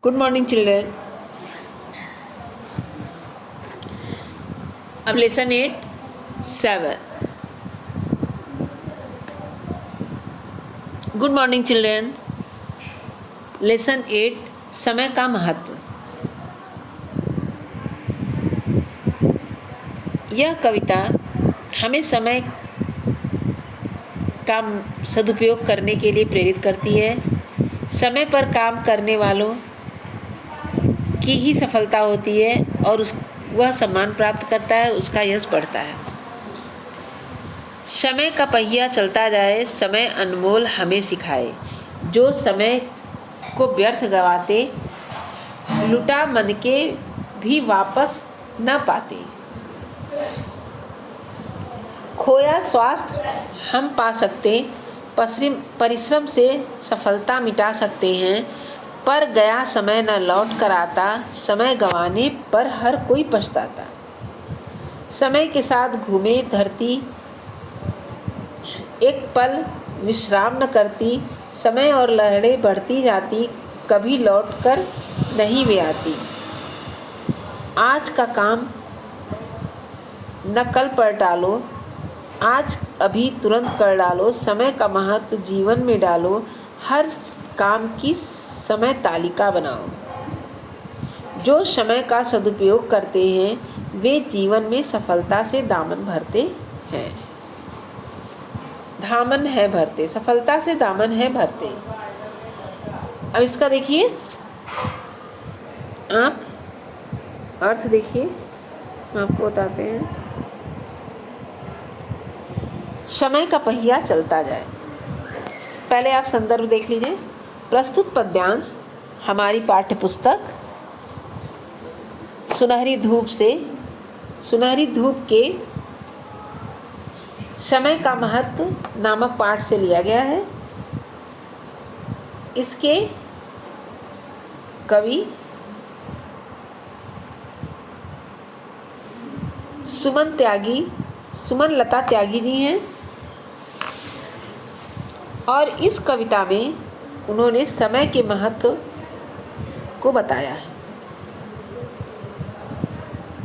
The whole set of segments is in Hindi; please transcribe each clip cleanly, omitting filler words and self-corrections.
Good morning, children. अब lesson 8 7. Good morning children. Lesson 8 समय का महत्व. यह कविता हमें समय का सदुपयोग करने के लिए प्रेरित करती है. समय पर काम करने वालों की ही सफलता होती है और वह सम्मान प्राप्त करता है, उसका यश बढ़ता है. समय का पहिया चलता जाए, समय अनमोल हमें सिखाए. जो समय को व्यर्थ गवाते, लुटा मन के भी वापस न पाते. खोया स्वास्थ्य हम पा सकते, परिश्रम से सफलता मिटा सकते हैं, पर गया समय न लौट कर आता. समय गंवाने पर हर कोई पछताता. समय के साथ घूमे धरती, एक पल विश्राम न करती. समय और लहरें बढ़ती जाती, कभी लौट कर नहीं वे आती. आज का काम न कल पर टालो, आज अभी तुरंत कर डालो. समय का महत्व जीवन में डालो, हर काम की समय तालिका बनाओ. जो समय का सदुपयोग करते हैं वे जीवन में सफलता से दामन भरते हैं. दामन है भरते, सफलता से दामन है भरते. अब इसका देखिए, आप अर्थ देखिए, हम आपको बताते हैं. समय का पहिया चलता जाए. पहले आप संदर्भ देख लीजिए. प्रस्तुत पद्यांश हमारी पाठ्य पुस्तक सुनहरी धूप के समय का महत्व नामक पाठ से लिया गया है. इसके कवि सुमन लता त्यागी जी हैं और इस कविता में उन्होंने समय के महत्व को बताया है.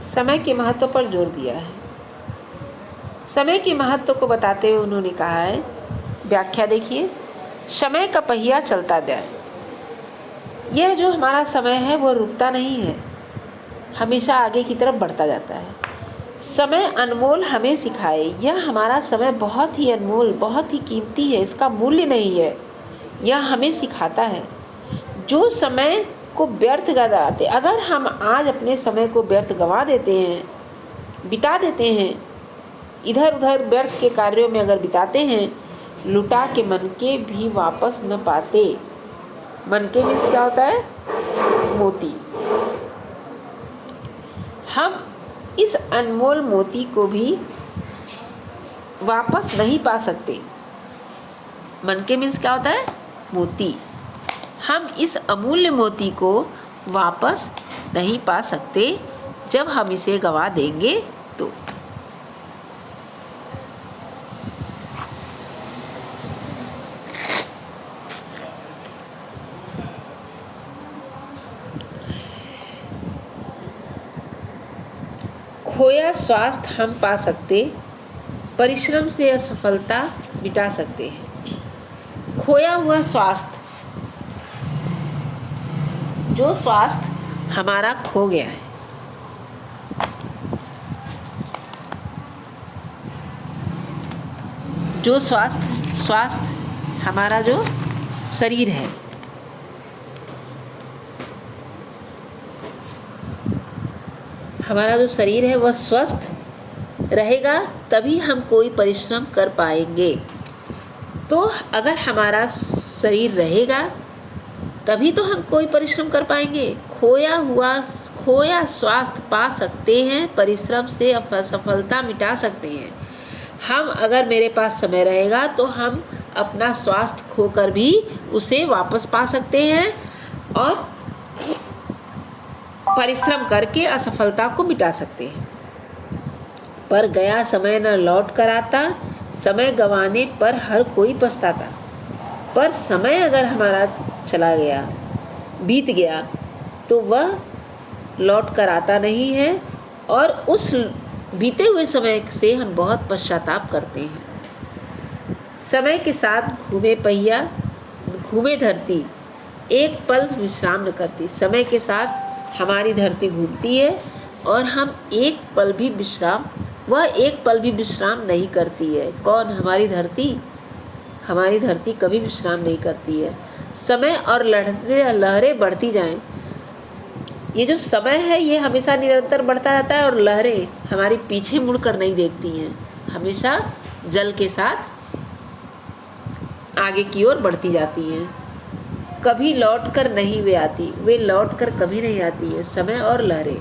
समय के महत्व पर जोर दिया है. समय के महत्व को बताते हुए उन्होंने कहा है, व्याख्या देखिए. समय का पहिया चलता जाए. यह जो हमारा समय है वो रुकता नहीं है, हमेशा आगे की तरफ बढ़ता जाता है. समय अनमोल हमें सिखाए. यह हमारा समय बहुत ही अनमोल, बहुत ही कीमती है, इसका मूल्य नहीं है. यह हमें सिखाता है. जो समय को व्यर्थ गवाते, अगर हम आज अपने समय को व्यर्थ गंवा देते हैं, बिता देते हैं, इधर उधर व्यर्थ के कार्यों में अगर बिताते हैं, लुटा के मन के भी वापस न पाते. मन के मीन्स क्या होता है? मोती. हम इस अनमोल मोती को भी वापस नहीं पा सकते. मन के मीन्स क्या होता है? मोती. हम इस अमूल्य मोती को वापस नहीं पा सकते जब हम इसे गंवा देंगे तो. खोया स्वास्थ्य हम पा सकते, परिश्रम से असफलता मिटा सकते हैं. खोया हुआ स्वास्थ्य, जो स्वास्थ्य हमारा खो गया है, जो स्वास्थ्य हमारा जो शरीर है, हमारा जो शरीर है वह स्वस्थ रहेगा तभी हम कोई परिश्रम कर पाएंगे. तो अगर हमारा शरीर रहेगा तभी तो हम कोई परिश्रम कर पाएंगे. खोया स्वास्थ्य पा सकते हैं, परिश्रम से असफलता मिटा सकते हैं. हम अगर मेरे पास समय रहेगा तो हम अपना स्वास्थ्य खोकर भी उसे वापस पा सकते हैं और परिश्रम करके असफलता को मिटा सकते हैं. पर गया समय न लौट कर आता, समय गंवाने पर हर कोई पछताता. पर समय अगर हमारा चला गया, बीत गया, तो वह लौट कर आता नहीं है और उस बीते हुए समय से हम बहुत पश्चाताप करते हैं। समय के साथ घूमे पहिया, घूमे धरती, एक पल विश्राम न करती। समय के साथ हमारी धरती घूमती है और हम एक पल भी विश्राम नहीं करती है। कौन? हमारी धरती। हमारी धरती कभी विश्राम नहीं करती है। समय और लहरें बढ़ती जाएं। ये जो समय है ये हमेशा निरंतर बढ़ता जाता है और लहरें हमारी पीछे मुड़कर नहीं देखती हैं, हमेशा जल के साथ आगे की ओर बढ़ती जाती हैं। कभी लौट कर नहीं वे लौट कर कभी नहीं आती है, समय और लहरें।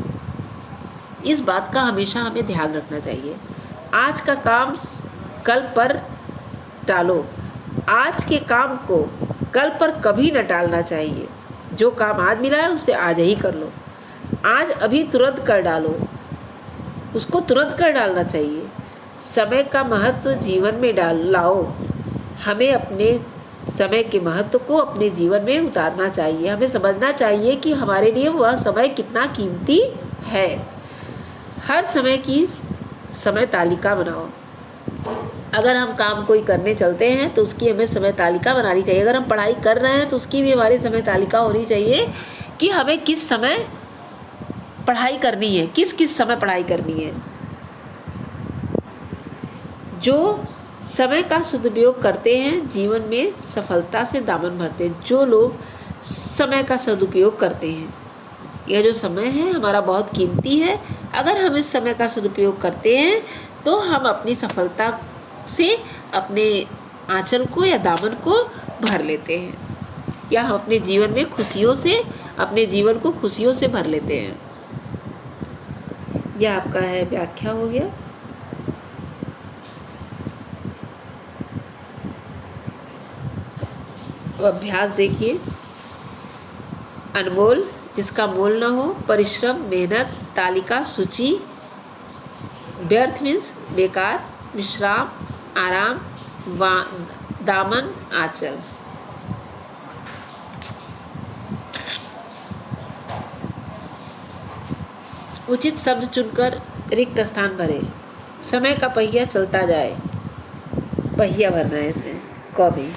इस बात का हमेशा हमें ध्यान रखना चाहिए। आज का काम कल पर टालो। आज के काम को कल पर कभी न टालना चाहिए। जो काम आज मिला है उसे आज ही कर लो। आज अभी तुरंत कर डालो, उसको तुरंत कर डालना चाहिए। समय का महत्व जीवन में लाओ। हमें अपने समय के महत्व को अपने जीवन में उतारना चाहिए। हमें समझना चाहिए कि हमारे लिए वह समय कितना कीमती है। हर समय की समय तालिका बनाओ। अगर हम काम कोई करने चलते हैं तो उसकी हमें समय तालिका बनानी चाहिए। अगर हम पढ़ाई कर रहे हैं तो उसकी भी हमारी समय तालिका होनी चाहिए कि हमें किस समय पढ़ाई करनी है, किस किस समय पढ़ाई करनी है। जो समय का सदुपयोग करते हैं जीवन में सफलता से दामन भरते हैं। जो लोग समय का सदुपयोग करते हैं, यह जो समय है हमारा बहुत कीमती है। अगर हम इस समय का सदुपयोग करते हैं तो हम अपनी सफलता से अपने आंचल को या दामन को भर लेते हैं, या हम अपने जीवन में अपने जीवन को खुशियों से भर लेते हैं। यह आपका है व्याख्या हो गया। अभ्यास देखिए। अनमोल, जिसका मोल न हो, परिश्रम, मेहनत, तालिका, सूची। व्यर्थ मीन्स बेकार, विश्राम, आराम, दामन, आंचल। उचित शब्द चुनकर रिक्त स्थान भरें। समय का पहिया चलता जाए, पहिया भरना है इसमें। क में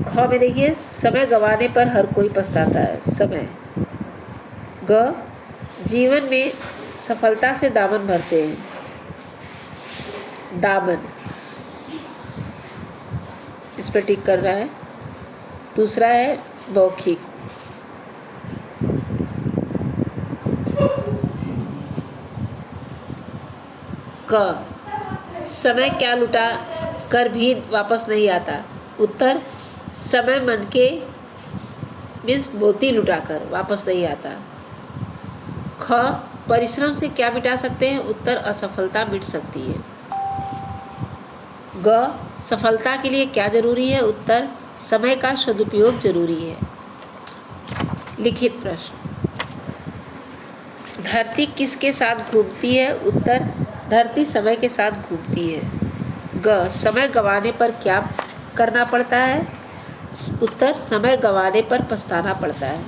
ख में देखिए, समय गंवाने पर हर कोई पछताता है। समय। ग, जीवन में सफलता से दामन भरते हैं। दामन, इस पर टिक कर रहा है। दूसरा है मौखिक। क, समय क्या लुटा कर भी वापस नहीं आता। उत्तर, समय मन के मीन्स मोती लुटाकर वापस नहीं आता। ख, परिश्रम से क्या मिटा सकते हैं। उत्तर, असफलता मिट सकती है। ग, सफलता के लिए क्या जरूरी है। उत्तर, समय का सदुपयोग जरूरी है। लिखित प्रश्न। धरती किसके साथ घूमती है। उत्तर, धरती समय के साथ घूमती है। ग, समय गंवाने पर क्या करना पड़ता है। उत्तर, समय गंवाने पर पछताना पड़ता है।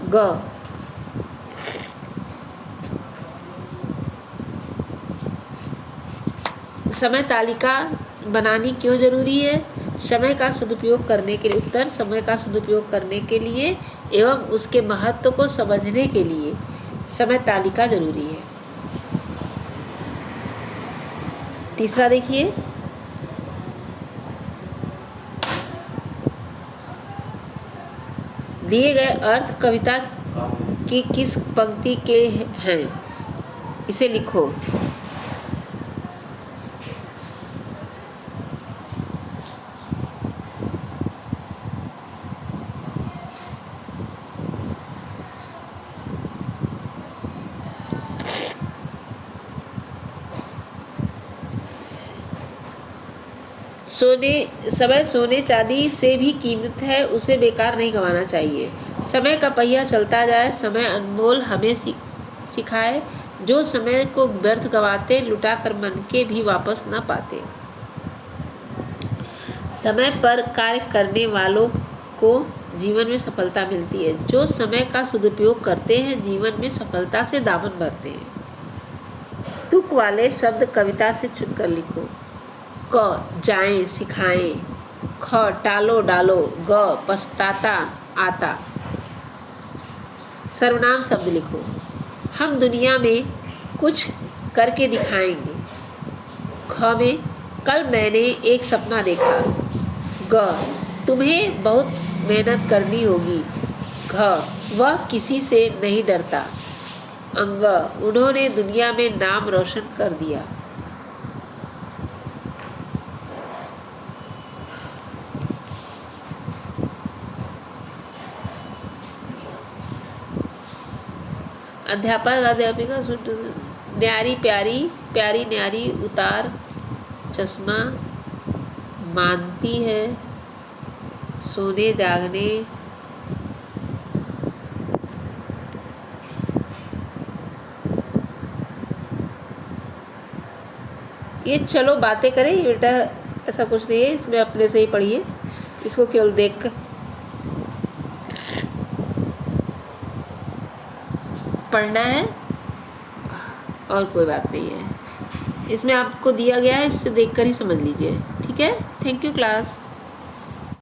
ग, समय तालिका बनानी क्यों जरूरी है। समय का सदुपयोग करने के लिए। उत्तर, समय का सदुपयोग करने के लिए एवं उसके महत्व को समझने के लिए समय तालिका जरूरी है। तीसरा देखिए। दिए गए अर्थ कविता की किस पंक्ति के हैं, इसे लिखो। समय सोने चांदी से भी कीमत है, उसे बेकार नहीं गंवाना चाहिए। समय का पहिया चलता जाए, समय अनमोल हमें सिखाए। जो समय को व्यर्थ गंवाते, लुटा कर मन के भी वापस न पाते। समय पर कार्य करने वालों को जीवन में सफलता मिलती है। जो समय का सदुपयोग करते हैं जीवन में सफलता से दामन भरते हैं। तुक वाले शब्द कविता से चुनकर लिखो। क जाएं सिखाएं, ख टालो डालो, ग पछताता आता। सर्वनाम शब्द लिखो। हम दुनिया में कुछ करके दिखाएंगे। ख में कल मैंने एक सपना देखा। ग तुम्हें बहुत मेहनत करनी होगी। घ वह किसी से नहीं डरता। अंग उन्होंने दुनिया में नाम रोशन कर दिया। अध्यापक अध्यापिका न्यारी प्यारी, प्यारी न्यारी, उतार चश्मा, मानती है, सोने जागने, ये चलो बातें करें। ये बेटा ऐसा कुछ नहीं है, इसमें अपने से ही पढ़िए, इसको केवल देख कर पढ़ना है और कोई बात नहीं है। इसमें आपको दिया गया है, इससे देखकर ही समझ लीजिए। ठीक है, थैंक यू क्लास।